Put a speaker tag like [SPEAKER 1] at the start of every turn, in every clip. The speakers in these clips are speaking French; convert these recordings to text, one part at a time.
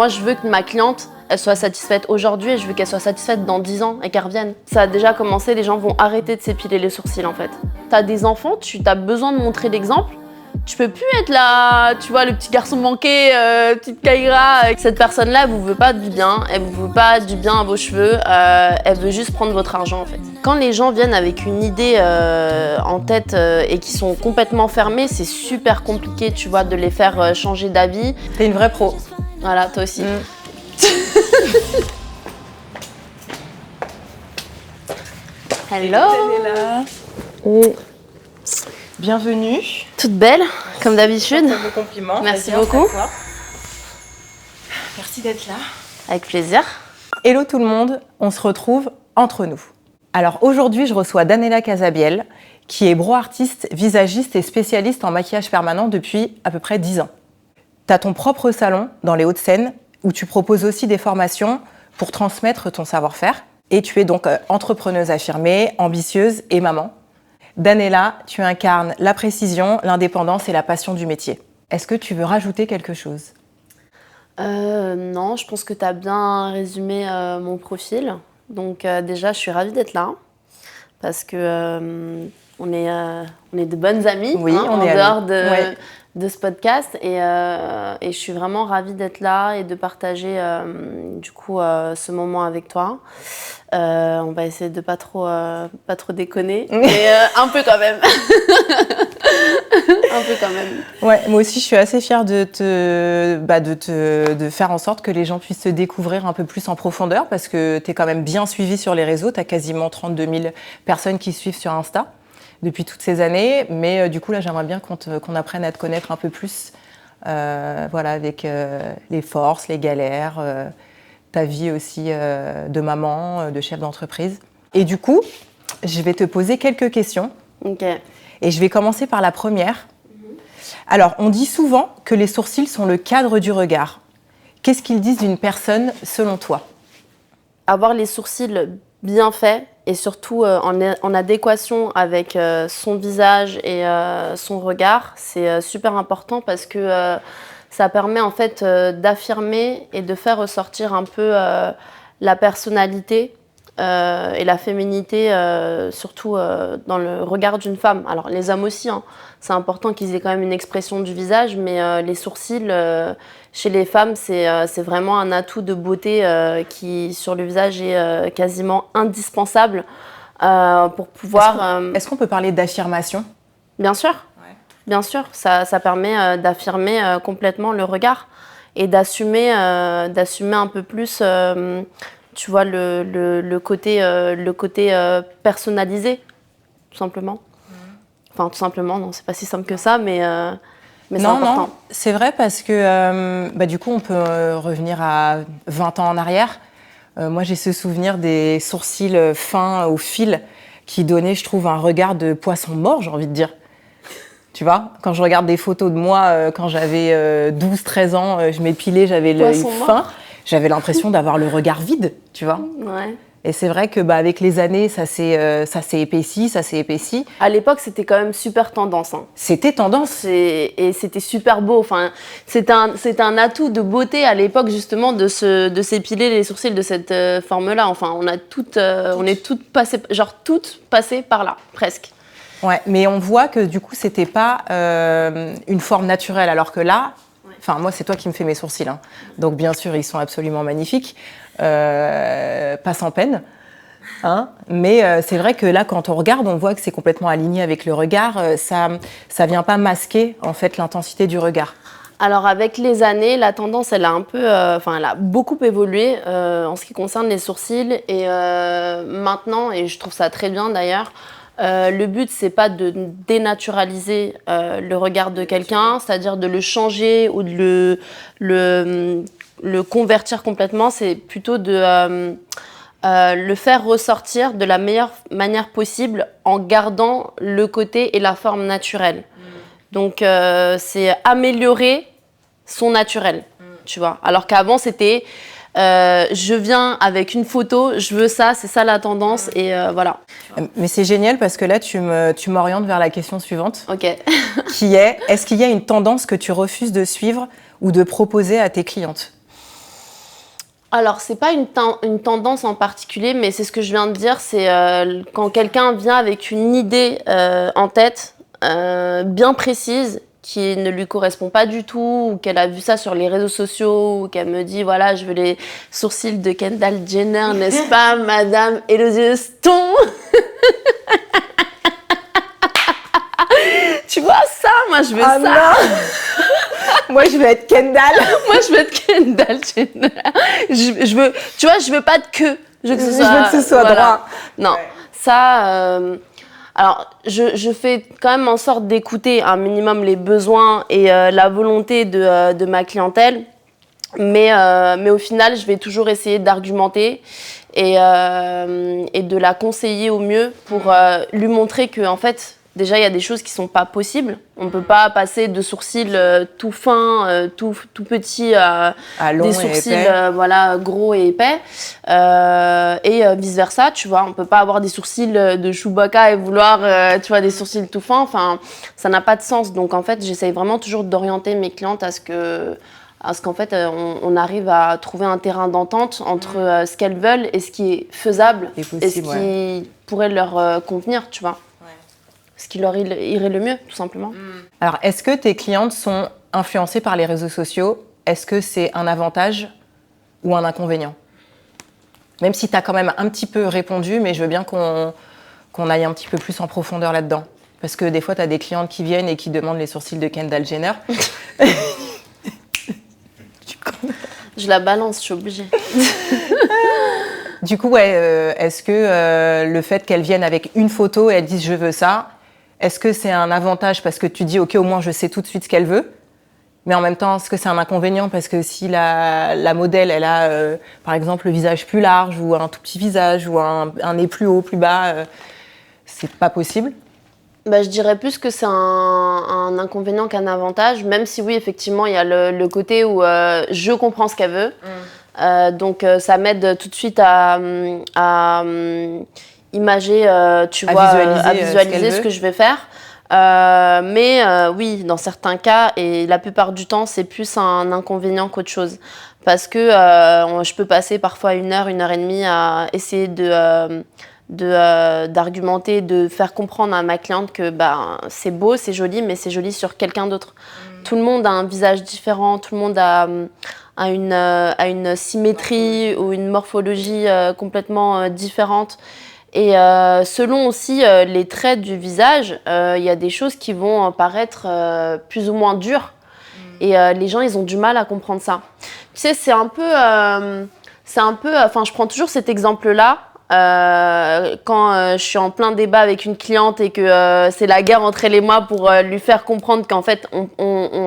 [SPEAKER 1] Moi, je veux que ma cliente, elle soit satisfaite aujourd'hui et je veux qu'elle soit satisfaite dans 10 ans et qu'elle revienne. Ça a déjà commencé, les gens vont arrêter de s'épiler les sourcils en fait. T'as des enfants, tu as besoin de montrer l'exemple. Tu peux plus être là, tu vois, le petit garçon manqué, petite Kaira. Cette personne-là, elle vous veut pas du bien, elle vous veut pas du bien à vos cheveux, elle veut juste prendre votre argent en fait. Quand les gens viennent avec une idée en tête et qui sont complètement fermés, c'est super compliqué, tu vois, de les faire changer d'avis.
[SPEAKER 2] T'es une vraie pro.
[SPEAKER 1] Voilà, toi aussi. Hello.
[SPEAKER 2] Bienvenue.
[SPEAKER 1] Toute belle, comme d'habitude.
[SPEAKER 2] Vos compliments.
[SPEAKER 1] Merci beaucoup.
[SPEAKER 2] Merci d'être là.
[SPEAKER 1] Avec plaisir.
[SPEAKER 2] Hello tout le monde, on se retrouve entre nous. Alors aujourd'hui, je reçois Daniela Casabiel, qui est bro-artiste, visagiste et spécialiste en maquillage permanent depuis à peu près 10 ans. Tu as ton propre salon dans les Hauts-de-Seine, où tu proposes aussi des formations pour transmettre ton savoir-faire. Et tu es donc entrepreneuse affirmée, ambitieuse et maman. Daniela, tu incarnes la précision, l'indépendance et la passion du métier. Est-ce que tu veux rajouter quelque chose ?
[SPEAKER 1] Non, je pense que tu as bien résumé mon profil. Donc déjà, je suis ravie d'être là parce que on est de bonnes amies,
[SPEAKER 2] oui,
[SPEAKER 1] hein,
[SPEAKER 2] on
[SPEAKER 1] en
[SPEAKER 2] est
[SPEAKER 1] dehors
[SPEAKER 2] ouais.
[SPEAKER 1] de ce podcast et je suis vraiment ravie d'être là et de partager du coup ce moment avec toi. On va essayer de pas trop déconner, mais un peu quand même. Un peu quand même.
[SPEAKER 2] Ouais, moi aussi, je suis assez fière de faire en sorte que les gens puissent te découvrir un peu plus en profondeur parce que tu es quand même bien suivie sur les réseaux. Tu as quasiment 32 000 personnes qui suivent sur Insta depuis toutes ces années. Mais du coup, là, j'aimerais bien qu'on apprenne à te connaître un peu plus, voilà, avec les forces, les galères, ta vie aussi de maman, de chef d'entreprise. Et du coup, je vais te poser quelques questions.
[SPEAKER 1] Ok.
[SPEAKER 2] Et je vais commencer par la première. Alors, on dit souvent que les sourcils sont le cadre du regard. Qu'est-ce qu'ils disent d'une personne, selon toi ?
[SPEAKER 1] Avoir les sourcils bien faits et surtout en adéquation avec son visage et son regard, c'est super important parce que ça permet en fait d'affirmer et de faire ressortir un peu la personnalité et la féminité, surtout dans le regard d'une femme. Alors les hommes aussi, hein, c'est important qu'ils aient quand même une expression du visage, mais les sourcils, chez les femmes, c'est vraiment un atout de beauté qui, sur le visage, est quasiment indispensable pour pouvoir...
[SPEAKER 2] Est-ce qu'on peut parler d'affirmation ?
[SPEAKER 1] Bien sûr,
[SPEAKER 2] ouais.
[SPEAKER 1] Bien sûr, ça permet d'affirmer complètement le regard et d'assumer un peu plus... tu vois, le côté personnalisé, tout simplement. Enfin, tout simplement, non, c'est pas si simple que ça, mais c'est important.
[SPEAKER 2] Non, c'est vrai parce que du coup, on peut revenir à 20 ans en arrière. Moi, j'ai ce souvenir des sourcils fins au fil qui donnaient, je trouve, un regard de poisson mort, j'ai envie de dire. Tu vois, quand je regarde des photos de moi, quand j'avais 12-13 ans, je m'épilais, j'avais l'œil fin. J'avais l'impression d'avoir le regard vide, tu vois.
[SPEAKER 1] Ouais.
[SPEAKER 2] Et c'est vrai que avec les années, ça s'est épaissi.
[SPEAKER 1] À l'époque, c'était quand même super tendance. Hein.
[SPEAKER 2] C'était tendance.
[SPEAKER 1] Et c'était super beau. Enfin, c'était un atout de beauté à l'époque, justement, de s'épiler les sourcils de cette forme-là. Enfin, on est toutes passées par là, presque.
[SPEAKER 2] Ouais, mais on voit que du coup, c'était pas une forme naturelle, alors que là... Enfin, moi, c'est toi qui me fais mes sourcils. Hein. Donc, bien sûr, ils sont absolument magnifiques. Pas sans peine. Hein. Mais c'est vrai que là, quand on regarde, on voit que c'est complètement aligné avec le regard. Ça vient pas masquer, en fait, l'intensité du regard.
[SPEAKER 1] Alors, avec les années, la tendance, elle a beaucoup évolué en ce qui concerne les sourcils. Et maintenant, et je trouve ça très bien d'ailleurs, le but, c'est pas de dénaturaliser le regard de quelqu'un, c'est-à-dire de le changer ou de le convertir complètement. C'est plutôt de le faire ressortir de la meilleure manière possible en gardant le côté et la forme naturelle. Donc, c'est améliorer son naturel, tu vois. Alors qu'avant, c'était... je viens avec une photo, je veux ça, c'est ça la tendance et voilà.
[SPEAKER 2] Mais c'est génial parce que là, tu m'orientes vers la question suivante.
[SPEAKER 1] Ok.
[SPEAKER 2] Qui est, est-ce qu'il y a une tendance que tu refuses de suivre ou de proposer à tes clientes ?
[SPEAKER 1] Alors, c'est pas une tendance en particulier, mais c'est ce que je viens de dire, c'est quand quelqu'un vient avec une idée en tête, bien précise, qui ne lui correspond pas du tout, ou qu'elle a vu ça sur les réseaux sociaux, ou qu'elle me dit, voilà, je veux les sourcils de Kendall Jenner, n'est-ce pas, Madame Élodie Huston? Tu vois ça, moi je veux ça.
[SPEAKER 2] Non. Moi je veux être Kendall.
[SPEAKER 1] Moi je veux être Kendall Jenner. Je veux, tu vois, je veux pas de queue. Je veux que
[SPEAKER 2] ce soit
[SPEAKER 1] voilà.
[SPEAKER 2] droit.
[SPEAKER 1] Non, ouais. Ça. Alors, je fais quand même en sorte d'écouter un minimum les besoins et la volonté de ma clientèle. Mais au final, je vais toujours essayer d'argumenter et de la conseiller au mieux pour lui montrer que, en fait, déjà, il y a des choses qui sont pas possibles. On peut pas passer de sourcils tout fins, tout petits à des sourcils voilà, gros et épais. Et vice-versa, tu vois. On peut pas avoir des sourcils de Chewbacca et vouloir, tu vois, des sourcils tout fins. Enfin, ça n'a pas de sens. Donc, en fait, j'essaye vraiment toujours d'orienter mes clientes à ce qu'en fait, on arrive à trouver un terrain d'entente entre ce qu'elles veulent et ce qui est faisable et ce qui pourrait leur convenir, tu vois. Ce qui leur irait le mieux, tout simplement.
[SPEAKER 2] Alors, est-ce que tes clientes sont influencées par les réseaux sociaux? Est-ce que c'est un avantage ou un inconvénient? Même si tu as quand même un petit peu répondu, mais je veux bien qu'on aille un petit peu plus en profondeur là-dedans. Parce que des fois, tu as des clientes qui viennent et qui demandent les sourcils de Kendall Jenner.
[SPEAKER 1] Je la balance, je suis obligée.
[SPEAKER 2] Du coup, ouais, est-ce que le fait qu'elles viennent avec une photo et elles disent « je veux ça », est-ce que c'est un avantage parce que tu dis « ok, au moins je sais tout de suite ce qu'elle veut », mais en même temps, est-ce que c'est un inconvénient parce que si la modèle, elle a par exemple le visage plus large ou un tout petit visage ou un nez plus haut, plus bas, c'est pas possible?
[SPEAKER 1] Bah, je dirais plus que c'est un inconvénient qu'un avantage, même si oui, effectivement, il y a le côté où je comprends ce qu'elle veut. Donc, ça m'aide tout de suite à imager, tu vois, à visualiser ce que je vais faire. Mais oui, dans certains cas, et la plupart du temps, c'est plus un inconvénient qu'autre chose. Parce que je peux passer parfois 1 heure, 1 heure et demie à essayer d'argumenter, de faire comprendre à ma cliente que c'est beau, c'est joli, mais c'est joli sur quelqu'un d'autre. Tout le monde a un visage différent, tout le monde a une symétrie ou une morphologie complètement différente. Et selon aussi les traits du visage, il y a des choses qui vont paraître plus ou moins dures. Et les gens, ils ont du mal à comprendre ça. Tu sais, c'est un peu, je prends toujours cet exemple-là. Quand je suis en plein débat avec une cliente et que c'est la guerre entre elle et moi pour lui faire comprendre qu'en fait,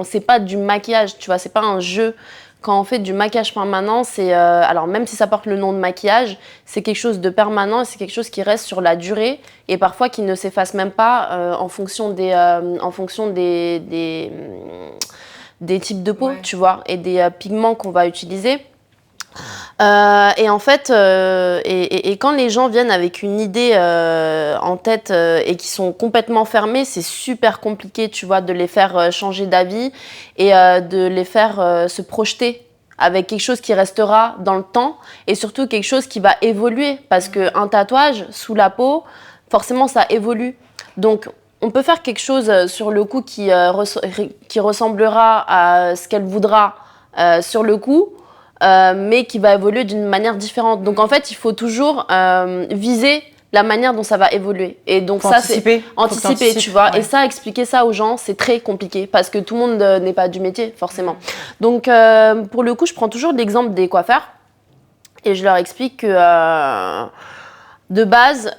[SPEAKER 1] c'est pas du maquillage, tu vois, c'est pas un jeu. Quand on fait du maquillage permanent, c'est alors même si ça porte le nom de maquillage, c'est quelque chose de permanent et c'est quelque chose qui reste sur la durée et parfois qui ne s'efface même pas en fonction des types de peau, tu vois, et des pigments qu'on va utiliser. Et en fait, et quand les gens viennent avec une idée en tête et qui sont complètement fermés, c'est super compliqué, tu vois, de les faire changer d'avis et de les faire se projeter avec quelque chose qui restera dans le temps et surtout quelque chose qui va évoluer parce qu'un tatouage sous la peau, forcément, ça évolue. Donc, on peut faire quelque chose sur le coup qui ressemblera à ce qu'elle voudra sur le coup, mais qui va évoluer d'une manière différente. Donc en fait, il faut toujours viser la manière dont ça va évoluer. Et donc ça, c'est anticiper, tu vois. Ouais. Et ça, expliquer ça aux gens, c'est très compliqué parce que tout le monde n'est pas du métier, forcément. Donc pour le coup, je prends toujours l'exemple des coiffeurs et je leur explique que de base,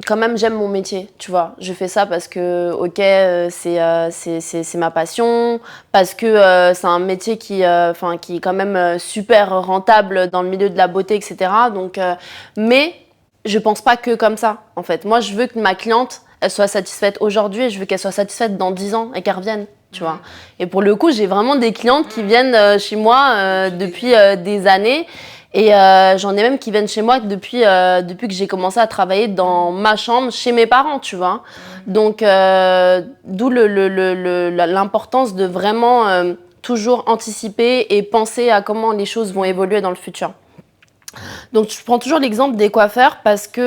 [SPEAKER 1] quand même, j'aime mon métier, tu vois. Je fais ça parce que, ok, c'est ma passion, parce que c'est un métier qui est quand même super rentable dans le milieu de la beauté, etc. Donc, mais je pense pas que comme ça, en fait. Moi, je veux que ma cliente, elle soit satisfaite aujourd'hui et je veux qu'elle soit satisfaite dans 10 ans et qu'elle revienne, tu vois. Et pour le coup, j'ai vraiment des clientes qui viennent chez moi depuis des années. Et j'en ai même qui viennent chez moi depuis que j'ai commencé à travailler dans ma chambre chez mes parents, tu vois. Donc, d'où l'importance de vraiment toujours anticiper et penser à comment les choses vont évoluer dans le futur. Donc, je prends toujours l'exemple des coiffeurs parce que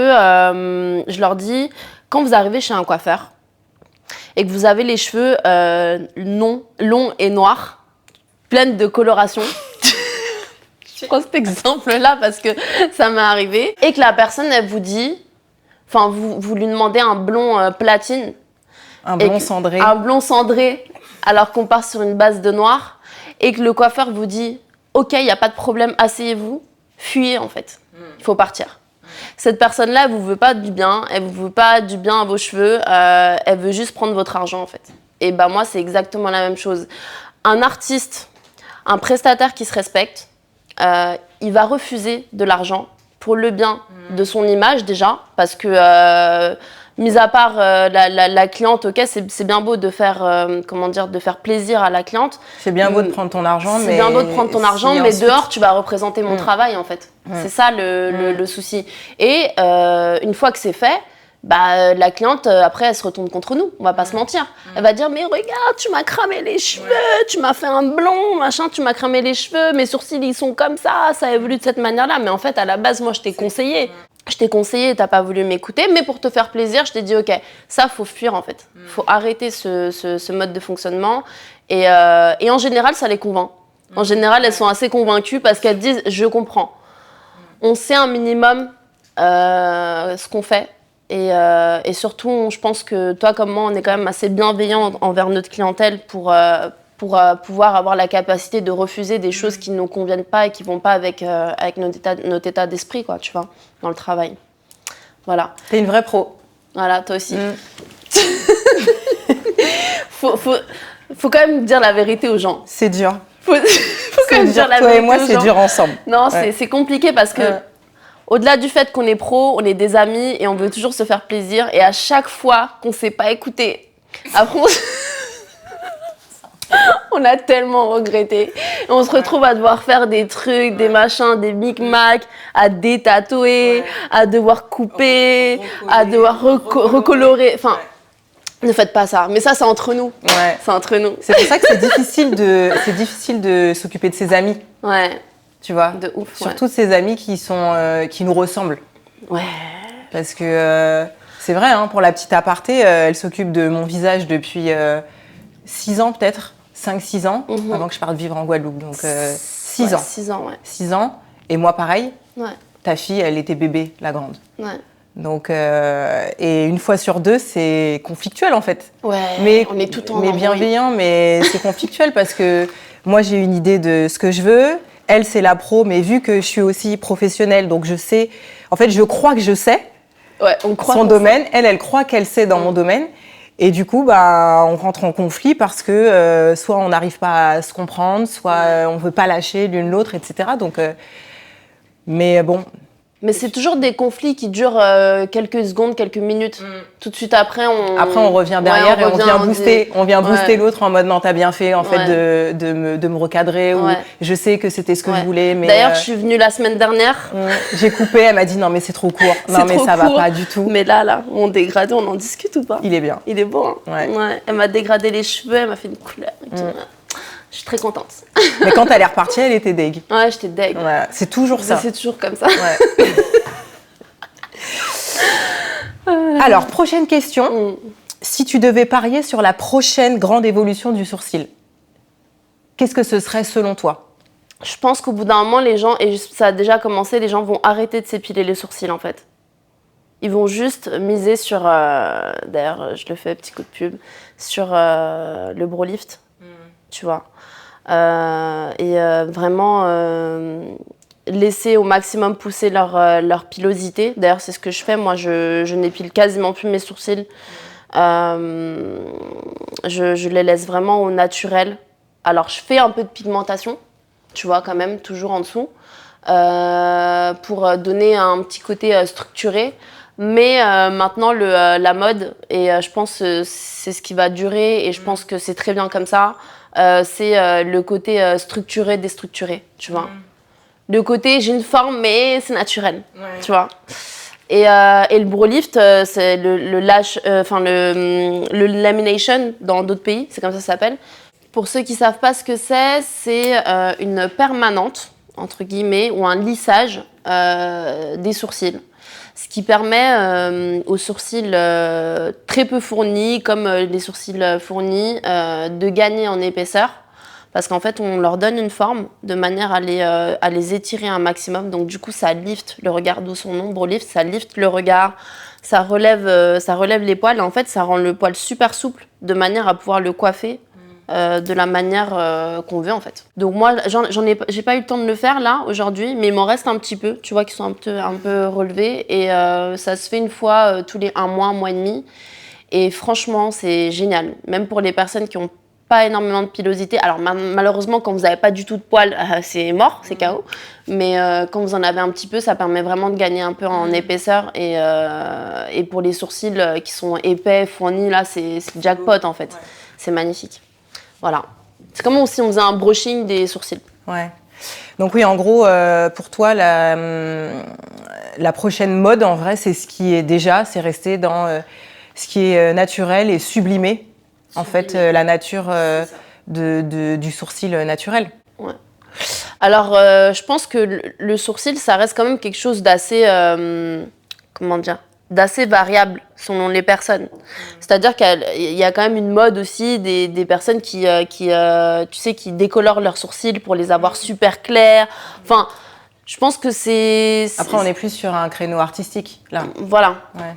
[SPEAKER 1] je leur dis, quand vous arrivez chez un coiffeur et que vous avez les cheveux longs et noirs, pleins de coloration, je prends cet exemple-là parce que ça m'est arrivé, et que la personne, elle vous dit, enfin, vous lui demandez un blond platine,
[SPEAKER 2] Un blond cendré.
[SPEAKER 1] Un blond cendré, alors qu'on part sur une base de noir, et que le coiffeur vous dit, ok, il n'y a pas de problème, asseyez-vous. Fuyez en fait, il faut partir. Cette personne-là, elle vous veut pas du bien, elle vous veut pas du bien à vos cheveux, elle veut juste prendre votre argent en fait. Et bah moi, c'est exactement la même chose. Un artiste, un prestataire qui se respecte, il va refuser de l'argent pour le bien de son image déjà, parce que mis à part la cliente, ok, c'est bien beau de faire, de faire plaisir à la cliente.
[SPEAKER 2] C'est bien beau de prendre ton argent,
[SPEAKER 1] C'est bien beau de prendre ton argent, mais
[SPEAKER 2] ensuite...
[SPEAKER 1] dehors, tu vas représenter mon travail, en fait. C'est ça le souci. Et une fois que c'est fait, bah, la cliente, après, elle se retourne contre nous. On va pas se mentir. Elle va dire, mais regarde, tu m'as cramé les cheveux, tu m'as fait un blond, machin, tu m'as cramé les cheveux, mes sourcils, ils sont comme ça évolue de cette manière-là. Mais en fait, à la base, moi, je t'ai conseillé. Je t'ai conseillé, t'as pas voulu m'écouter, mais pour te faire plaisir, je t'ai dit, ok, ça, faut fuir en fait. Faut arrêter ce mode de fonctionnement. Et en général, ça les convainc. En général, elles sont assez convaincues parce qu'elles disent, je comprends. On sait un minimum ce qu'on fait. Et surtout, je pense que toi comme moi, on est quand même assez bienveillants envers notre clientèle pour pouvoir avoir la capacité de refuser des choses qui ne nous conviennent pas et qui ne vont pas avec notre état d'esprit, quoi, tu vois, dans le travail. Voilà.
[SPEAKER 2] T'es une vraie pro.
[SPEAKER 1] Voilà, toi aussi. faut quand même dire la vérité aux gens.
[SPEAKER 2] C'est dur.
[SPEAKER 1] Faut quand même dire la
[SPEAKER 2] toi
[SPEAKER 1] vérité
[SPEAKER 2] et moi,
[SPEAKER 1] aux
[SPEAKER 2] c'est
[SPEAKER 1] gens.
[SPEAKER 2] dur ensemble.
[SPEAKER 1] Non, c'est compliqué parce que au-delà du fait qu'on est pro, on est des amis et on veut toujours se faire plaisir. Et à chaque fois qu'on ne s'est pas écouté, après on a tellement regretté. Et on se retrouve à devoir faire des trucs, des machins, des micmacs, à détatouer, à devoir couper, à devoir recolorer. Enfin, ne faites pas ça. Mais ça, c'est entre nous.
[SPEAKER 2] Ouais.
[SPEAKER 1] C'est entre nous.
[SPEAKER 2] C'est pour ça que c'est difficile de s'occuper de ses amis.
[SPEAKER 1] Ouais.
[SPEAKER 2] Tu vois,
[SPEAKER 1] de ouf.
[SPEAKER 2] Surtout ses amis qui nous ressemblent.
[SPEAKER 1] Ouais.
[SPEAKER 2] Parce que c'est vrai, hein, pour la petite aparté, elle s'occupe de mon visage depuis 6 ans peut-être, 5-6 ans, avant que je parte vivre en Guadeloupe. Donc 6 ans.
[SPEAKER 1] 6 ans, ouais.
[SPEAKER 2] 6 ans. Et moi, pareil.
[SPEAKER 1] Ouais.
[SPEAKER 2] Ta fille, elle était bébé, la grande.
[SPEAKER 1] Ouais.
[SPEAKER 2] Donc, et une fois sur deux, c'est conflictuel en fait.
[SPEAKER 1] Ouais,
[SPEAKER 2] mais,
[SPEAKER 1] on est tout en
[SPEAKER 2] mais bienveillant, mais c'est conflictuel parce que moi, j'ai une idée de ce que je veux. Elle, c'est la pro, mais vu que je suis aussi professionnelle, donc je sais... En fait, je crois que je sais
[SPEAKER 1] on croit
[SPEAKER 2] son domaine. Elle croit qu'elle sait dans mon domaine. Et du coup, bah, on rentre en conflit parce que soit on n'arrive pas à se comprendre, soit on ne veut pas lâcher l'une l'autre, etc. Donc, mais bon...
[SPEAKER 1] Mais c'est toujours des conflits qui durent quelques secondes, quelques minutes. Tout de suite après,
[SPEAKER 2] on revient derrière et on vient booster l'autre en mode non, t'as bien fait en fait de me recadrer ou je sais que c'était ce que je voulais. Mais
[SPEAKER 1] d'ailleurs, je suis venue la semaine dernière.
[SPEAKER 2] J'ai coupé, elle m'a dit non mais c'est trop court. Non mais ça va pas du tout.
[SPEAKER 1] Mais là, on dégradé, on en discute ou pas?
[SPEAKER 2] Il est bien.
[SPEAKER 1] Il est beau, hein?
[SPEAKER 2] Ouais.
[SPEAKER 1] Elle m'a dégradé les cheveux, elle m'a fait une couleur. Je suis très contente.
[SPEAKER 2] Mais quand elle est repartie, elle était deg.
[SPEAKER 1] Ouais, j'étais deg.
[SPEAKER 2] Ouais, c'est toujours ça.
[SPEAKER 1] C'est toujours comme ça.
[SPEAKER 2] Ouais. Alors, prochaine question. Si tu devais parier sur la prochaine grande évolution du sourcil, qu'est-ce que ce serait selon toi?
[SPEAKER 1] Je pense qu'au bout d'un moment, les gens, et ça a déjà commencé, les gens vont arrêter de s'épiler les sourcils en fait. Ils vont juste miser sur, d'ailleurs je le fais, petit coup de pub, sur le brow lift, tu vois. Vraiment laisser au maximum pousser leur pilosité. D'ailleurs, c'est ce que je fais. Moi, je n'épile quasiment plus mes sourcils. Je les laisse vraiment au naturel. Alors, je fais un peu de pigmentation, tu vois, quand même, toujours en dessous, pour donner un petit côté structuré. Mais maintenant, la mode, et je pense que c'est ce qui va durer, et je pense que c'est très bien comme ça, c'est le côté structuré, déstructuré, tu vois. Le côté, j'ai une forme, mais c'est naturel, tu vois. Et le brow lift, c'est le lamination dans d'autres pays, c'est comme ça que ça s'appelle. Pour ceux qui ne savent pas ce que c'est une permanente, entre guillemets, ou un lissage des sourcils. Ce qui permet aux sourcils très peu fournis, comme les sourcils fournis, de gagner en épaisseur. Parce qu'en fait, on leur donne une forme de manière à les étirer un maximum. Donc du coup, ça lift le regard, d'où son ombre lift, ça lift le regard, ça relève les poils. Et en fait, ça rend le poil super souple, de manière à pouvoir le coiffer de la manière qu'on veut en fait. Donc moi, j'ai pas eu le temps de le faire là aujourd'hui, mais il m'en reste un petit peu, tu vois, qui sont un peu relevés. Et ça se fait une fois tous les un mois et demi. Et franchement, c'est génial. Même pour les personnes qui ont pas énormément de pilosité. Alors malheureusement, quand vous n'avez pas du tout de poils, c'est mort, c'est KO. Mais quand vous en avez un petit peu, ça permet vraiment de gagner un peu en épaisseur. Et pour les sourcils qui sont épais, fournis, là, c'est jackpot en fait. Ouais. C'est magnifique. Voilà. C'est comme si on faisait un brushing des sourcils.
[SPEAKER 2] Ouais. Donc oui, en gros, pour toi, la prochaine mode, en vrai, c'est ce qui est déjà, c'est rester dans ce qui est naturel et sublimé. En fait, la nature du sourcil naturel.
[SPEAKER 1] Ouais. Alors, je pense que le sourcil, ça reste quand même quelque chose d'assez, comment dire, d'assez variable selon les personnes. C'est-à-dire qu'il y a quand même une mode aussi des personnes qui décolorent leurs sourcils pour les avoir super clairs. Enfin, je pense que c'est...
[SPEAKER 2] Après, on est plus sur un créneau artistique, là.
[SPEAKER 1] Voilà.
[SPEAKER 2] Ouais.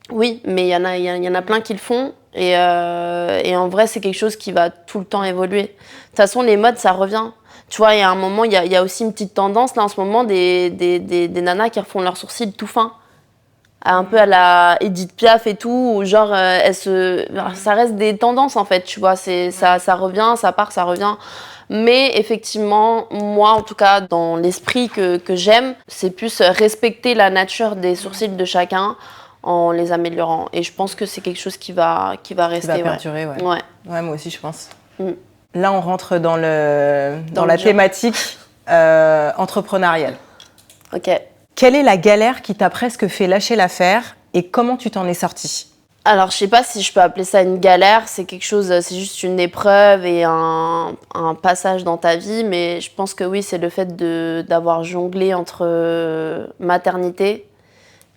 [SPEAKER 1] Oui, mais il y en a plein qui le font. Et en vrai, c'est quelque chose qui va tout le temps évoluer. De toute façon, les modes, ça revient. Tu vois, il y a un moment, il y a aussi une petite tendance, là, en ce moment, des nanas qui refont leurs sourcils tout fins. Un peu à la Edith Piaf et tout, où genre, ça reste des tendances, en fait, tu vois. Ça revient, ça part, ça revient. Mais effectivement, moi, en tout cas, dans l'esprit que j'aime, c'est plus respecter la nature des sourcils de chacun, en les améliorant. Et je pense que c'est quelque chose qui va rester.
[SPEAKER 2] Qui va perdurer, ouais. Ouais, moi aussi, je pense. Là, on rentre dans la thématique entrepreneuriale.
[SPEAKER 1] Ok.
[SPEAKER 2] Quelle est la galère qui t'a presque fait lâcher l'affaire et comment tu t'en es sortie ?
[SPEAKER 1] Alors, je sais pas si je peux appeler ça une galère. C'est quelque chose, c'est juste une épreuve et un passage dans ta vie. Mais je pense que oui, c'est le fait d'avoir jonglé entre maternité.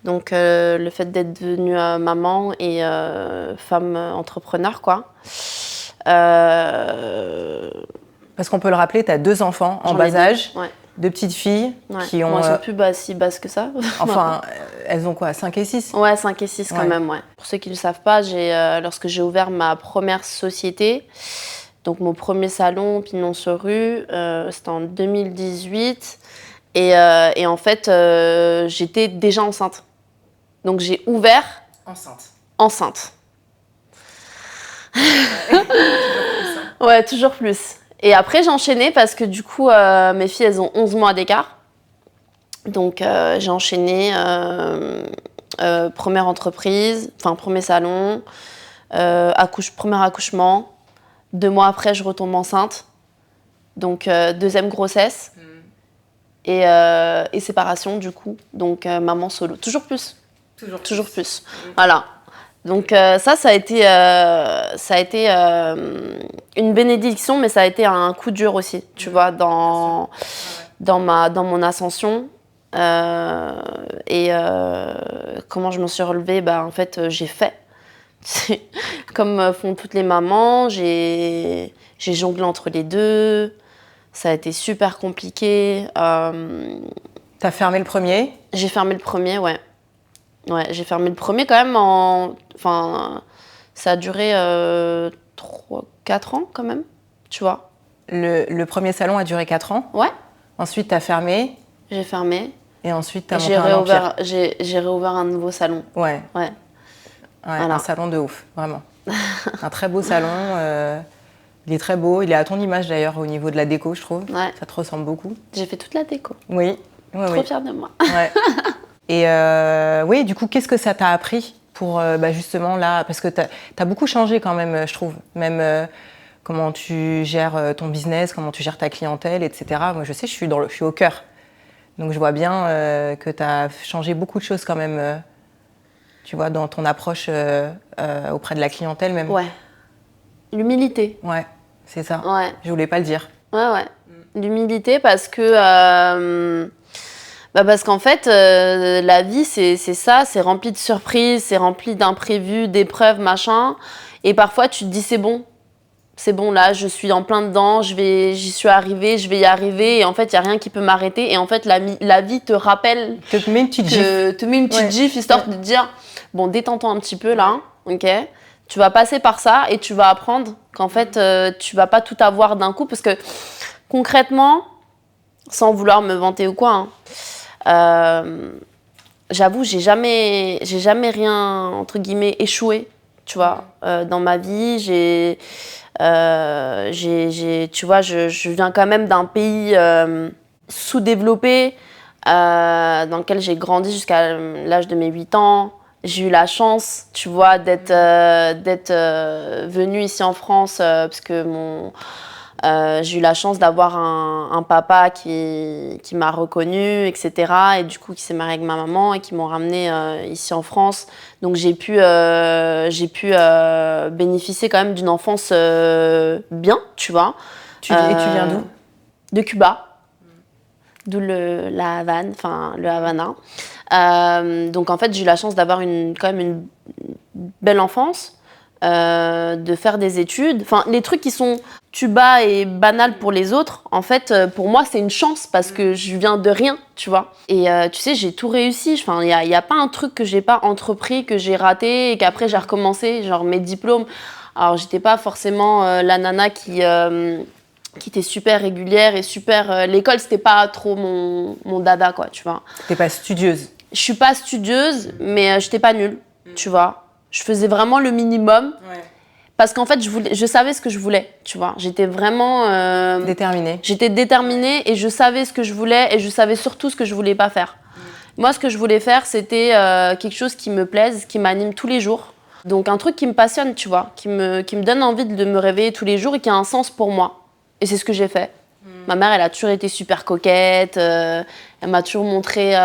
[SPEAKER 1] Donc, le fait d'être devenue maman et femme entrepreneur, quoi.
[SPEAKER 2] Parce qu'on peut le rappeler, tu as 2 enfants en bas âge,
[SPEAKER 1] ouais.
[SPEAKER 2] 2 petites filles qui ont...
[SPEAKER 1] Bon, elles sont plus si basses que ça.
[SPEAKER 2] Enfin, elles ont quoi, 5 et 6 ?
[SPEAKER 1] Ouais, 5 et 6 quand même, ouais. Pour ceux qui ne le savent pas, lorsque j'ai ouvert ma première société, donc mon premier salon, Pignon sur Rue, c'était en 2018. Et en fait, j'étais déjà enceinte. Donc j'ai ouvert enceinte. Ouais, toujours plus. Et après, j'ai enchaîné parce que du coup, mes filles, elles ont 11 mois d'écart. Donc j'ai enchaîné première entreprise, enfin premier salon, premier accouchement. 2 mois après, je retombe enceinte. Donc deuxième grossesse. Et séparation du coup. Donc maman solo. Toujours plus. Toujours plus. Voilà. Donc ça a été une bénédiction, mais ça a été un coup dur aussi, tu vois, dans mon ascension. Comment je m'en suis relevée, en fait, j'ai fait. Comme font toutes les mamans, j'ai jonglé entre les deux. Ça a été super compliqué.
[SPEAKER 2] T'as fermé le premier ?
[SPEAKER 1] J'ai fermé le premier, ouais. Ouais, j'ai fermé le premier quand même Enfin, ça a duré 4 ans quand même, tu vois.
[SPEAKER 2] Le premier salon a duré 4 ans ?
[SPEAKER 1] Ouais.
[SPEAKER 2] Ensuite, t'as fermé ?
[SPEAKER 1] J'ai fermé.
[SPEAKER 2] Et ensuite, t'as monté un empire.
[SPEAKER 1] J'ai réouvert un nouveau salon.
[SPEAKER 2] Ouais.
[SPEAKER 1] Voilà.
[SPEAKER 2] Un salon de ouf, vraiment. Un très beau salon. Il est très beau. Il est à ton image d'ailleurs au niveau de la déco, je trouve.
[SPEAKER 1] Ouais.
[SPEAKER 2] Ça te ressemble beaucoup.
[SPEAKER 1] J'ai fait toute la déco.
[SPEAKER 2] Oui.
[SPEAKER 1] Trop fière de moi.
[SPEAKER 2] Ouais. Et oui, du coup, qu'est-ce que ça t'a appris pour justement là, parce que t'as beaucoup changé quand même, je trouve. Même comment tu gères ton business, comment tu gères ta clientèle, etc. Moi, je sais, je suis au cœur. Donc, je vois bien que t'as changé beaucoup de choses quand même, tu vois, dans ton approche auprès de la clientèle même.
[SPEAKER 1] Ouais. L'humilité.
[SPEAKER 2] Ouais. C'est ça.
[SPEAKER 1] Ouais.
[SPEAKER 2] Je voulais pas le dire.
[SPEAKER 1] Ouais. L'humilité parce que... parce qu'en fait, la vie, c'est ça, c'est rempli de surprises, c'est rempli d'imprévus, d'épreuves, machin. Et parfois, tu te dis, c'est bon, là, je suis en plein dedans, j'y suis arrivée, je vais y arriver. Et en fait, il n'y a rien qui peut m'arrêter. Et en fait, la vie te rappelle...
[SPEAKER 2] Te met une petite
[SPEAKER 1] gifle, histoire de te dire, bon, détends-toi un petit peu, là, ok ? Tu vas passer par ça et tu vas apprendre qu'en fait, tu vas pas tout avoir d'un coup. Parce que, concrètement, sans vouloir me vanter ou quoi... j'avoue, j'ai jamais rien, entre guillemets, échoué, tu vois, dans ma vie. Tu vois, je viens quand même d'un pays sous-développé, dans lequel j'ai grandi jusqu'à l'âge de mes 8 ans. J'ai eu la chance, tu vois, d'être venue ici en France, parce que j'ai eu la chance d'avoir un papa qui m'a reconnue, etc. Et du coup, qui s'est marié avec ma maman et qui m'ont ramenée ici en France. Donc, j'ai pu bénéficier quand même d'une enfance bien, tu vois.
[SPEAKER 2] Et tu viens d'où ?
[SPEAKER 1] De Cuba. D'où la Havane, enfin le Havana. Donc, en fait, j'ai eu la chance d'avoir quand même une belle enfance. De faire des études, enfin les trucs qui sont tuba et banals pour les autres, en fait pour moi c'est une chance parce que je viens de rien, tu vois. Et tu sais, j'ai tout réussi, enfin il y a pas un truc que j'ai pas entrepris, que j'ai raté et qu'après j'ai recommencé, genre mes diplômes. Alors j'étais pas forcément la nana qui était super régulière et super l'école c'était pas trop mon dada, quoi, tu vois.
[SPEAKER 2] T'es pas studieuse.
[SPEAKER 1] Je suis pas studieuse, mais j'étais pas nulle, tu vois. Je faisais vraiment le minimum parce qu'en fait, je savais ce que je voulais, tu vois. J'étais vraiment...
[SPEAKER 2] Déterminée.
[SPEAKER 1] J'étais déterminée et je savais ce que je voulais et je savais surtout ce que je voulais pas faire. Moi, ce que je voulais faire, c'était quelque chose qui me plaise, qui m'anime tous les jours. Donc, un truc qui me passionne, tu vois, qui me donne envie de me réveiller tous les jours et qui a un sens pour moi. Et c'est ce que j'ai fait. Ma mère, elle a toujours été super coquette. Elle m'a toujours montré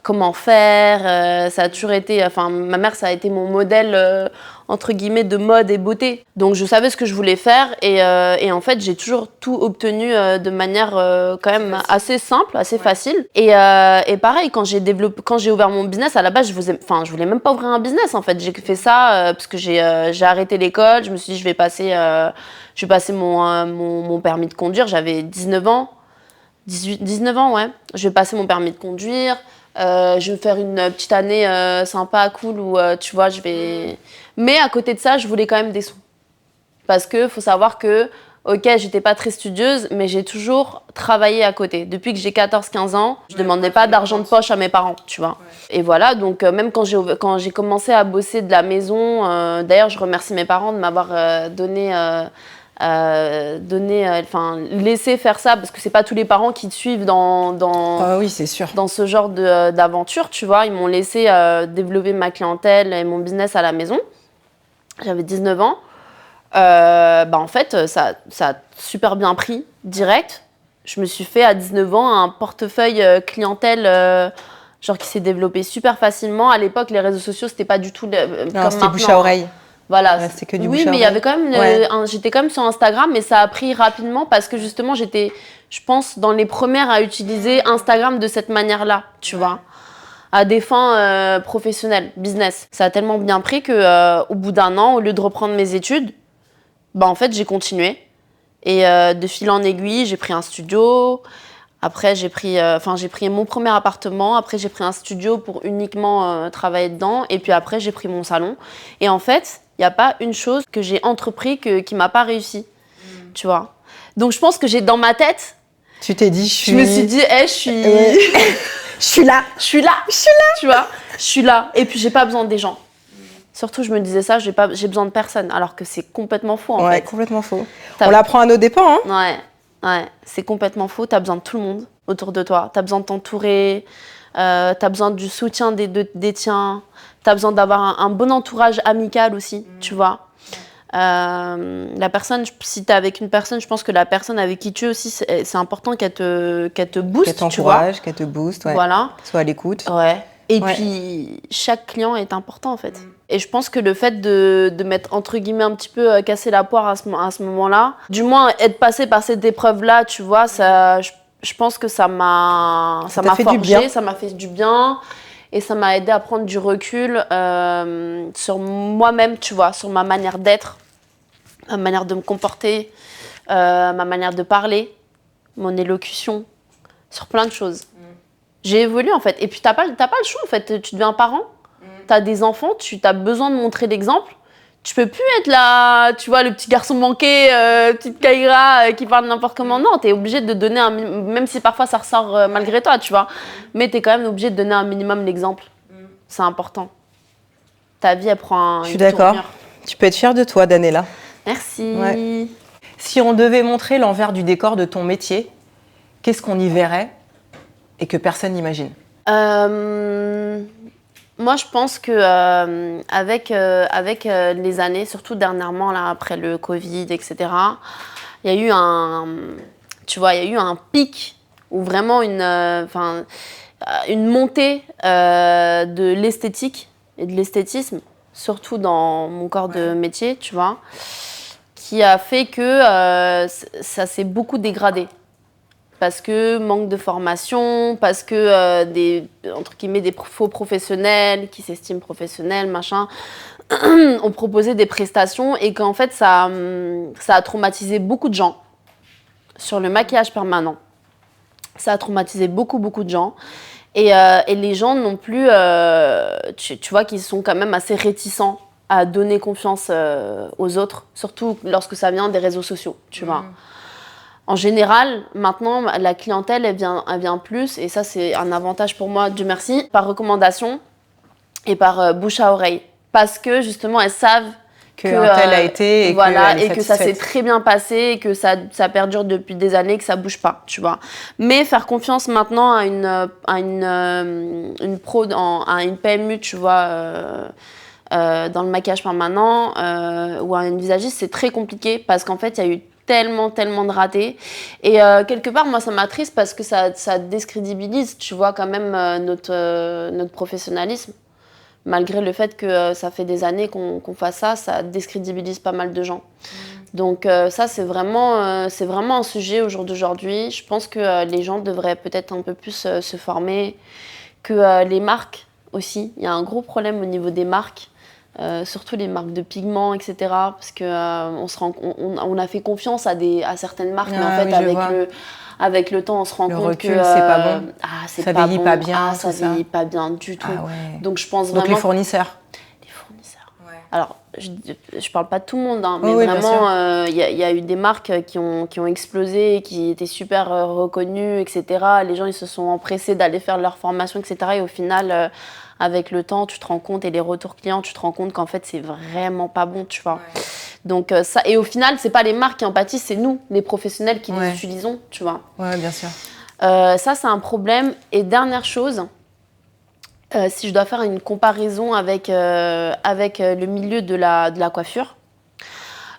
[SPEAKER 1] comment faire. Ça a toujours été... Enfin, ma mère, ça a été mon modèle, entre guillemets, de mode et beauté. Donc, je savais ce que je voulais faire. Et en fait, j'ai toujours tout obtenu de manière quand même assez simple, assez facile. Et pareil, quand j'ai ouvert mon business, à la base, je voulais même pas ouvrir un business, en fait. J'ai fait ça parce que j'ai arrêté l'école. Je me suis dit, je vais passer mon permis de conduire. J'avais 19 ans. 19 ans, ouais. Je vais passer mon permis de conduire. Je vais faire une petite année sympa, cool, où, tu vois, je vais... Mais à côté de ça, je voulais quand même des sous. Parce que faut savoir que, ok, j'étais pas très studieuse, mais j'ai toujours travaillé à côté. Depuis que j'ai 14-15 ans, je demandais pas d'argent de poche à mes parents, tu vois. Et voilà, donc même quand j'ai commencé à bosser de la maison, d'ailleurs, je remercie mes parents de m'avoir laisser faire ça, parce que c'est pas tous les parents qui te suivent
[SPEAKER 2] oui, c'est sûr.
[SPEAKER 1] dans ce genre d'aventure, tu vois. Ils m'ont laissé développer ma clientèle et mon business à la maison. J'avais 19 ans. En fait, ça a super bien pris, direct. Je me suis fait à 19 ans un portefeuille clientèle genre qui s'est développé super facilement. À l'époque, les réseaux sociaux, c'était pas du tout comme maintenant.
[SPEAKER 2] C'était bouche à oreille.
[SPEAKER 1] Voilà.
[SPEAKER 2] Ouais, c'est que du
[SPEAKER 1] oui, mais il y avait quand même j'étais quand même sur Instagram, mais ça a pris rapidement parce que justement, j'étais, je pense, dans les premières à utiliser Instagram de cette manière-là, tu vois, à des fins professionnelles, business. Ça a tellement bien pris que au bout d'un an, au lieu de reprendre mes études, en fait, j'ai continué. Et de fil en aiguille, j'ai pris un studio. Après, j'ai pris mon premier appartement. Après, j'ai pris un studio pour uniquement travailler dedans. Et puis après, j'ai pris mon salon. Et en fait, il n'y a pas une chose que j'ai entrepris qui m'a pas réussi. Tu vois. Donc, je pense que j'ai dans ma tête...
[SPEAKER 2] Tu t'es dit,
[SPEAKER 1] je me suis dit, je suis...
[SPEAKER 2] je suis là.
[SPEAKER 1] Je suis là. Tu vois. Je suis là. Et puis, j'ai pas besoin des gens. Surtout, je me disais ça, j'ai besoin de personne. Alors que c'est complètement faux, en fait.
[SPEAKER 2] Ouais, complètement faux. On l'apprend à nos dépens, hein.
[SPEAKER 1] Ouais, c'est complètement faux. T'as besoin de tout le monde autour de toi. T'as besoin de t'entourer. T'as besoin du soutien des tiens. T'as besoin d'avoir un bon entourage amical aussi, tu vois. La personne, si t'es avec une personne, je pense que la personne avec qui tu es aussi, c'est important qu'elle te booste,
[SPEAKER 2] qu'elle t'encourage, qu'elle te booste, ouais.
[SPEAKER 1] Voilà.
[SPEAKER 2] Soit à l'écoute.
[SPEAKER 1] Ouais. Et puis, chaque client est important, en fait. Et je pense que le fait de m'être, entre guillemets, un petit peu cassé la poire à ce moment-là, du moins être passé par cette épreuve-là, tu vois, ça, je pense que ça m'a forgé, ça m'a fait du bien. Et ça m'a aidé à prendre du recul sur moi-même, tu vois, sur ma manière d'être, ma manière de me comporter, ma manière de parler, mon élocution, sur plein de choses. J'ai évolué, en fait. Et puis, t'as pas le choix, en fait. Tu deviens parent, t'as des enfants, tu as besoin de montrer l'exemple. Tu peux plus être là, tu vois, le petit garçon manqué, petite Kaira qui parle n'importe comment. Non, t'es obligé de donner même si parfois ça ressort malgré toi, tu vois. Mais t'es quand même obligé de donner un minimum l'exemple. C'est important. Ta vie, elle prend
[SPEAKER 2] Je suis d'accord. Tu peux être fière de toi, Daniela.
[SPEAKER 1] Merci.
[SPEAKER 2] Ouais. Si on devait montrer l'envers du décor de ton métier, qu'est-ce qu'on y verrait et que personne n'imagine?
[SPEAKER 1] Moi, je pense que avec les années, surtout dernièrement là, après le Covid, etc., il y a eu un pic ou vraiment une montée de l'esthétique et de l'esthétisme, surtout dans mon corps de métier, tu vois, qui a fait que ça s'est beaucoup dégradé. Parce que manque de formation, parce que entre guillemets, des faux professionnels qui s'estiment professionnels, machin, ont proposé des prestations et qu'en fait, ça a traumatisé beaucoup de gens sur le maquillage permanent. Ça a traumatisé beaucoup de gens. Et les gens non plus, tu vois, qu'ils sont quand même assez réticents à donner confiance aux autres, surtout lorsque ça vient des réseaux sociaux, tu vois. En général, maintenant, la clientèle, elle vient plus, et ça, c'est un avantage pour moi, Dieu merci, par recommandation et par bouche à oreille. Parce que, justement, elles savent
[SPEAKER 2] qu'un tel a été et
[SPEAKER 1] voilà, et que ça s'est très bien passé, et que ça perdure depuis des années, que ça bouge pas, tu vois. Mais faire confiance maintenant à une PMU, tu vois, dans le maquillage permanent, ou à une visagiste, c'est très compliqué, parce qu'en fait, il y a eu tellement de ratés. Et quelque part, moi, ça m'attriste parce que ça décrédibilise, tu vois, quand même notre professionnalisme. Malgré le fait que ça fait des années qu'on fasse ça, ça décrédibilise pas mal de gens. Donc ça, c'est vraiment un sujet au jour d'aujourd'hui. Je pense que les gens devraient peut-être un peu plus se former, que les marques aussi. Il y a un gros problème au niveau des marques. Surtout les marques de pigments, etc. Parce que on a fait confiance à certaines marques, mais en fait, avec le temps, on se rend compte que
[SPEAKER 2] c'est pas bon.
[SPEAKER 1] Ça vieillit pas bien, ça vieillit pas bien du tout. Donc je pense vraiment.
[SPEAKER 2] Donc les fournisseurs.
[SPEAKER 1] Ouais. Alors je parle pas de tout le monde, hein, mais vraiment, il y a eu des marques qui ont explosé, qui étaient super reconnues, etc. Les gens ils se sont empressés d'aller faire leur formation, etc. Et au final. Avec le temps, tu te rends compte, et les retours clients, tu te rends compte qu'en fait, c'est vraiment pas bon, tu vois. Ouais. Donc, ça, et au final, c'est pas les marques qui en pâtissent, c'est nous, les professionnels, qui les utilisons, tu vois.
[SPEAKER 2] Ouais, bien sûr.
[SPEAKER 1] Ça, c'est un problème. Et dernière chose, si je dois faire une comparaison avec le milieu de la coiffure,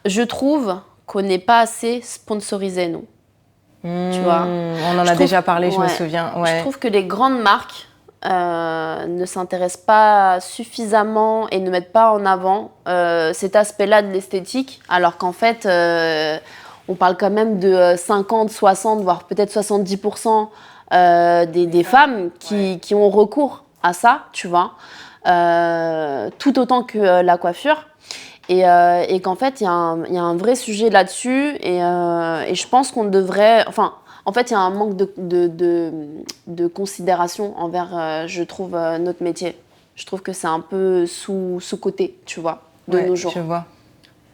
[SPEAKER 1] je trouve qu'on n'est pas assez sponsorisé, nous. Tu vois.
[SPEAKER 2] On en a déjà parlé, je me souviens. Ouais.
[SPEAKER 1] Je trouve que les grandes marques ne s'intéressent pas suffisamment et ne mettent pas en avant cet aspect-là de l'esthétique, alors qu'en fait, on parle quand même de 50, 60, voire peut-être 70% des femmes qui ont recours à ça, tu vois, tout autant que la coiffure. Et qu'en fait, il y a un vrai sujet là-dessus, et je pense qu'on devrait... Enfin, en fait, il y a un manque de considération envers, je trouve, notre métier. Je trouve que c'est un peu sous-coté, tu vois, de nos jours.
[SPEAKER 2] Je vois.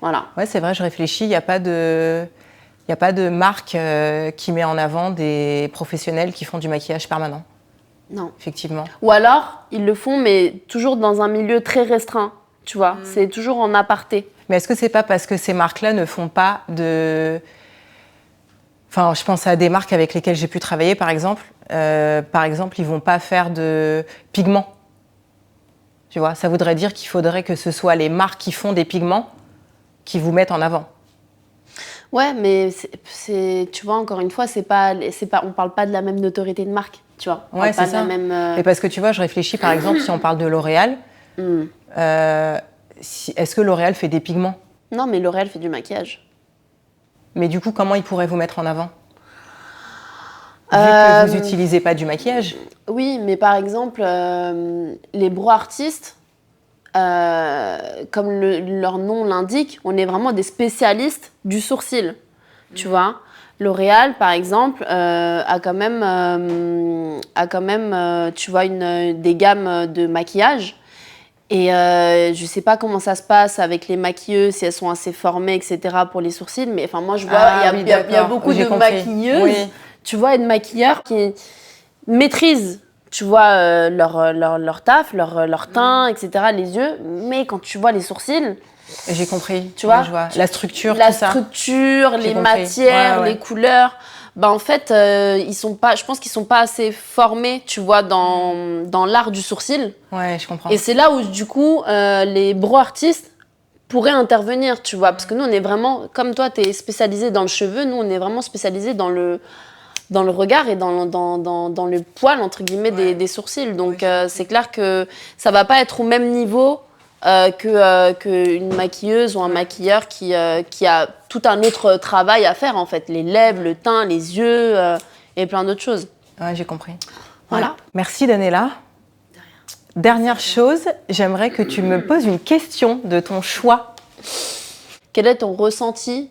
[SPEAKER 1] Voilà.
[SPEAKER 2] Ouais, c'est vrai, je réfléchis, il n'y a pas de marque qui met en avant des professionnels qui font du maquillage permanent.
[SPEAKER 1] Non.
[SPEAKER 2] Effectivement.
[SPEAKER 1] Ou alors, ils le font, mais toujours dans un milieu très restreint, tu vois. C'est toujours en aparté.
[SPEAKER 2] Mais est-ce que c'est pas parce que ces marques-là ne font pas de... Enfin, je pense à des marques avec lesquelles j'ai pu travailler, par exemple. Ils vont pas faire de pigments. Tu vois, ça voudrait dire qu'il faudrait que ce soit les marques qui font des pigments qui vous mettent en avant.
[SPEAKER 1] Ouais, mais tu vois, encore une fois, on parle pas de la même notoriété de marque. tu vois.
[SPEAKER 2] Ouais, c'est ça. Et parce que tu vois, je réfléchis par exemple, si on parle de L'Oréal, est-ce que L'Oréal fait des pigments?
[SPEAKER 1] Non, mais L'Oréal fait du maquillage.
[SPEAKER 2] Mais du coup, comment ils pourraient vous mettre en avant? Vu que vous n'utilisez pas du maquillage.
[SPEAKER 1] Oui, mais par exemple, les bro artistes, comme leur nom l'indique, on est vraiment des spécialistes du sourcil, tu vois. L'Oréal, par exemple, a quand même, tu vois, des gammes de maquillage. Et je sais pas comment ça se passe avec les maquilleuses, si elles sont assez formées, etc. pour les sourcils. Mais enfin, moi, je vois, il y a beaucoup de maquilleuses, tu vois, et de maquilleurs qui maîtrisent, tu vois, leur taf, leur teint, etc., les yeux. Mais quand tu vois les sourcils...
[SPEAKER 2] J'ai compris,
[SPEAKER 1] tu vois,
[SPEAKER 2] la structure,
[SPEAKER 1] tout ça. La structure, les matières, les couleurs... Ben en fait, je pense qu'ils sont pas assez formés, tu vois, dans l'art du sourcil.
[SPEAKER 2] Ouais, je comprends.
[SPEAKER 1] Et c'est là où, du coup, les bro artistes pourraient intervenir, tu vois. Parce que nous, on est vraiment, comme toi, tu es spécialisé dans le cheveu, nous, on est vraiment spécialisé dans le regard et dans le poil, entre guillemets, des sourcils. Donc, c'est clair que ça va pas être au même niveau qu'une maquilleuse ou un maquilleur qui a tout un autre travail à faire, en fait. Les lèvres, le teint, les yeux et plein d'autres choses.
[SPEAKER 2] Ouais, j'ai compris.
[SPEAKER 1] Voilà.
[SPEAKER 2] Ouais. Merci, Daniela. Dernière chose, j'aimerais que tu me poses une question de ton choix.
[SPEAKER 1] Quel est ton ressenti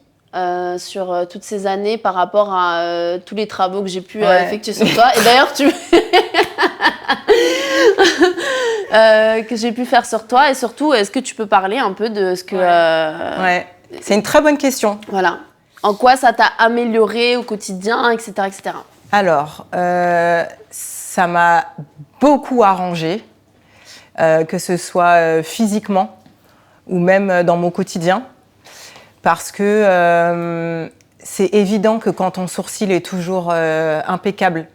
[SPEAKER 1] sur toutes ces années par rapport à tous les travaux que j'ai pu effectuer sur toi? Et d'ailleurs, que j'ai pu faire sur toi, et surtout, est-ce que tu peux parler un peu de ce que...
[SPEAKER 2] Ouais, c'est une très bonne question.
[SPEAKER 1] Voilà. En quoi ça t'a amélioré au quotidien, etc., etc.
[SPEAKER 2] Alors, ça m'a beaucoup arrangé, que ce soit physiquement ou même dans mon quotidien, parce que c'est évident que quand ton sourcil est toujours impeccable,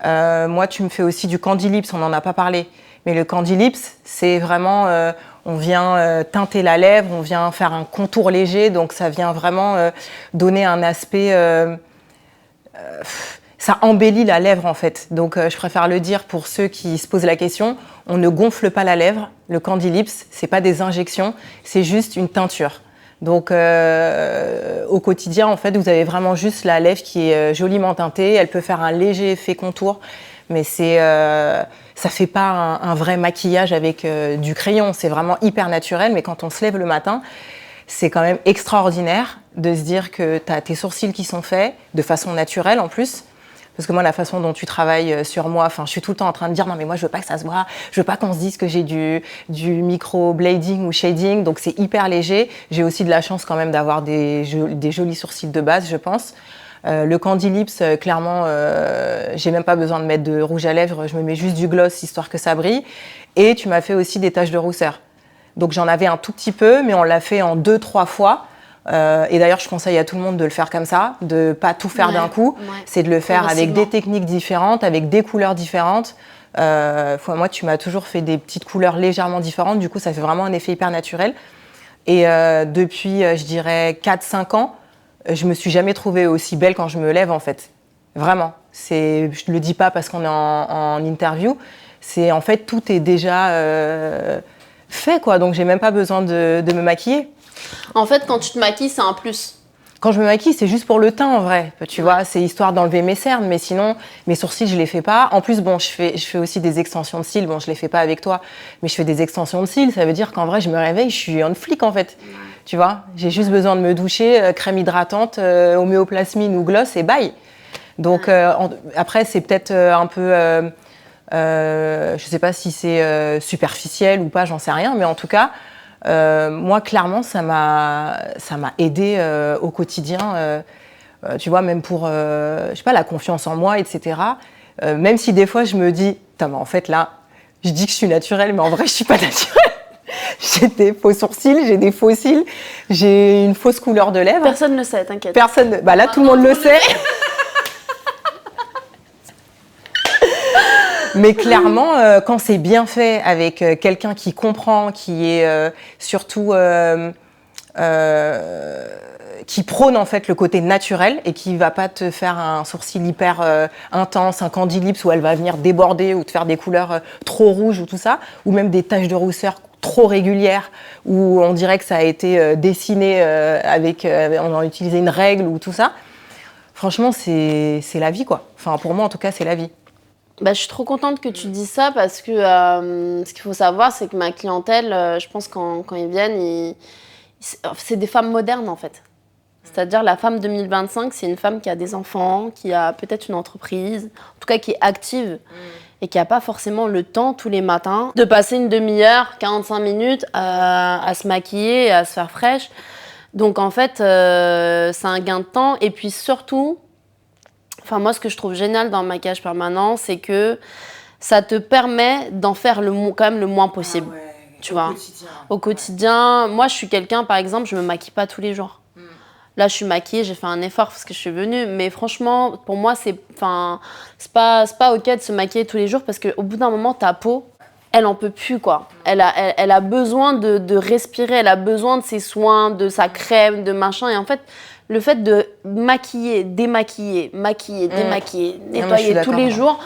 [SPEAKER 2] moi, tu me fais aussi du Candy Lips, on n'en a pas parlé. Mais le Candy Lips, c'est vraiment, on vient teinter la lèvre, on vient faire un contour léger, donc ça vient vraiment donner un aspect... ça embellit la lèvre en fait. Donc je préfère le dire pour ceux qui se posent la question, on ne gonfle pas la lèvre. Le Candy Lips, c'est pas des injections, c'est juste une teinture. Donc au quotidien, en fait, vous avez vraiment juste la lèvre qui est joliment teintée. Elle peut faire un léger effet contour, mais ça fait pas un vrai maquillage avec du crayon. C'est vraiment hyper naturel, mais quand on se lève le matin, c'est quand même extraordinaire de se dire que tu as tes sourcils qui sont faits de façon naturelle en plus. Parce que moi, la façon dont tu travailles sur moi, je suis tout le temps en train de dire non mais moi je veux pas que ça se voit, je veux pas qu'on se dise que j'ai du micro-blading ou shading, donc c'est hyper léger. J'ai aussi de la chance quand même d'avoir des jolis sourcils de base, je pense. Le Candy Lips, clairement, j'ai même pas besoin de mettre de rouge à lèvres, je me mets juste du gloss histoire que ça brille. Et tu m'as fait aussi des taches de rousseur. Donc j'en avais un tout petit peu, mais on l'a fait en 2-3 fois. Et d'ailleurs, je conseille à tout le monde de le faire comme ça, de pas tout faire d'un coup. C'est de le faire avec des techniques différentes, avec des couleurs différentes. Moi, tu m'as toujours fait des petites couleurs légèrement différentes. Du coup, ça fait vraiment un effet hyper naturel. Et depuis, je dirais, 4-5 ans, je me suis jamais trouvée aussi belle quand je me lève, en fait. Vraiment. Je le dis pas parce qu'on est en interview. C'est, en fait, tout est déjà fait, quoi. Donc, j'ai même pas besoin de me maquiller.
[SPEAKER 1] En fait, quand tu te maquilles, c'est un plus.
[SPEAKER 2] Quand je me maquille, c'est juste pour le teint, en vrai. Tu vois, c'est histoire d'enlever mes cernes, mais sinon, mes sourcils, je les fais pas. En plus, bon, je fais aussi des extensions de cils. Bon, je les fais pas avec toi, mais je fais des extensions de cils. Ça veut dire qu'en vrai, je me réveille, je suis en flic, en fait. Tu vois, j'ai juste besoin de me doucher, crème hydratante, homéoplasmine ou gloss, et bye. Donc, après, c'est peut-être un peu... je sais pas si c'est superficiel ou pas, j'en sais rien, mais en tout cas... moi, clairement, ça m'a aidé au quotidien, tu vois, même pour, je sais pas, la confiance en moi, etc. Même si des fois, je me dis, putain, mais en fait, là, je dis que je suis naturelle, mais en vrai, je suis pas naturelle. J'ai des faux sourcils, j'ai des faux cils, j'ai une fausse couleur de lèvres.
[SPEAKER 1] Personne ne le sait, t'inquiète.
[SPEAKER 2] Personne, bah là, tout le monde le sait. Mais clairement, quand c'est bien fait avec quelqu'un qui comprend, qui est surtout qui prône en fait le côté naturel et qui va pas te faire un sourcil hyper intense, un candy lips où elle va venir déborder ou te faire des couleurs trop rouges ou tout ça, ou même des taches de rousseur trop régulières où on dirait que ça a été dessiné on a utilisé une règle ou tout ça. Franchement, c'est la vie, quoi. Enfin, pour moi, en tout cas, c'est la vie.
[SPEAKER 1] Bah, je suis trop contente que tu dises ça parce que ce qu'il faut savoir, c'est que ma clientèle, je pense quand ils viennent, c'est des femmes modernes, en fait. C'est-à-dire la femme 2025, c'est une femme qui a des enfants, qui a peut-être une entreprise, en tout cas qui est active et qui n'a pas forcément le temps tous les matins de passer une demi-heure, 45 minutes à se maquiller, à se faire fraîche. Donc en fait, c'est un gain de temps. Et puis surtout, enfin moi ce que je trouve génial dans le maquillage permanent, c'est que ça te permet d'en faire quand même le moins possible. Ah ouais, tu vois, au quotidien. Moi je suis quelqu'un, par exemple, je me maquille pas tous les jours. Là, je suis maquillée, j'ai fait un effort parce que je suis venue. Mais franchement, pour moi, c'est pas OK de se maquiller tous les jours parce qu'au bout d'un moment, ta peau, elle en peut plus, quoi. Elle a besoin de respirer, elle a besoin de ses soins, de sa crème, de machin. Et en fait, le fait de maquiller, démaquiller, maquiller, démaquiller, nettoyer tous les jours,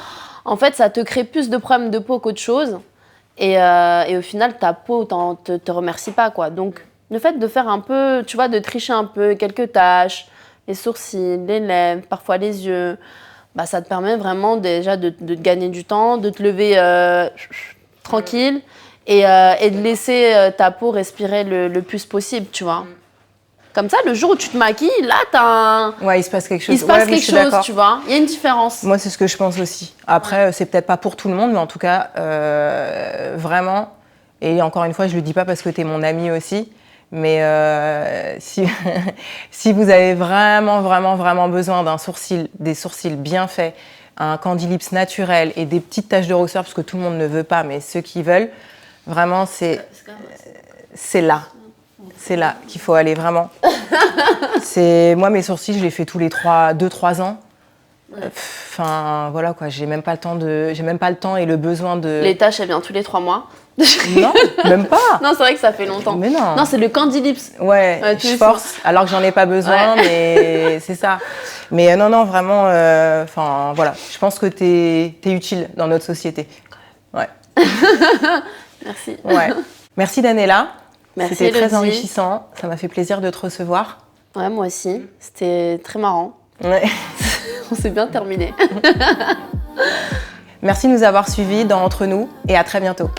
[SPEAKER 1] en fait, ça te crée plus de problèmes de peau qu'autre chose. Et au final, ta peau te remercie pas, quoi. Donc, le fait de faire un peu, tu vois, de tricher un peu, quelques taches, les sourcils, les lèvres, parfois les yeux, bah, ça te permet vraiment déjà de gagner du temps, de te lever tranquille et de laisser ta peau respirer le plus possible, tu vois. Comme ça, le jour où tu te maquilles, là, t'as
[SPEAKER 2] Ouais, il se passe quelque chose.
[SPEAKER 1] Il se passe quelque chose, tu vois. Il y a une différence.
[SPEAKER 2] Moi, c'est ce que je pense aussi. Après, c'est peut-être pas pour tout le monde, mais en tout cas, vraiment, et encore une fois, je le dis pas parce que t'es mon ami aussi, mais si vous avez vraiment besoin des sourcils bien faits, un candy lips naturel et des petites taches de rousseur, parce que tout le monde ne veut pas, mais ceux qui veulent, vraiment, c'est là. C'est là qu'il faut aller, vraiment. Moi, mes sourcils, je les fais tous les 2-3 ans. Enfin, voilà quoi, j'ai même pas le temps et le besoin de...
[SPEAKER 1] Les taches, elles viennent tous les 3 mois.
[SPEAKER 2] Non, même pas.
[SPEAKER 1] Non, c'est vrai que ça fait longtemps.
[SPEAKER 2] Mais non.
[SPEAKER 1] Non, c'est le candy lips.
[SPEAKER 2] Ouais, je force, alors que j'en ai pas besoin, mais c'est ça. Mais non, vraiment, enfin, voilà. Je pense que t'es utile dans notre société. Ouais.
[SPEAKER 1] Merci.
[SPEAKER 2] Ouais. Merci Daniela.
[SPEAKER 1] Merci,
[SPEAKER 2] c'était très
[SPEAKER 1] Elodie.
[SPEAKER 2] enrichissant. Ça m'a fait plaisir de te recevoir.
[SPEAKER 1] Ouais, moi aussi. C'était très marrant.
[SPEAKER 2] Ouais.
[SPEAKER 1] On s'est bien terminé.
[SPEAKER 2] Merci de nous avoir suivis dans Entre nous et à très bientôt.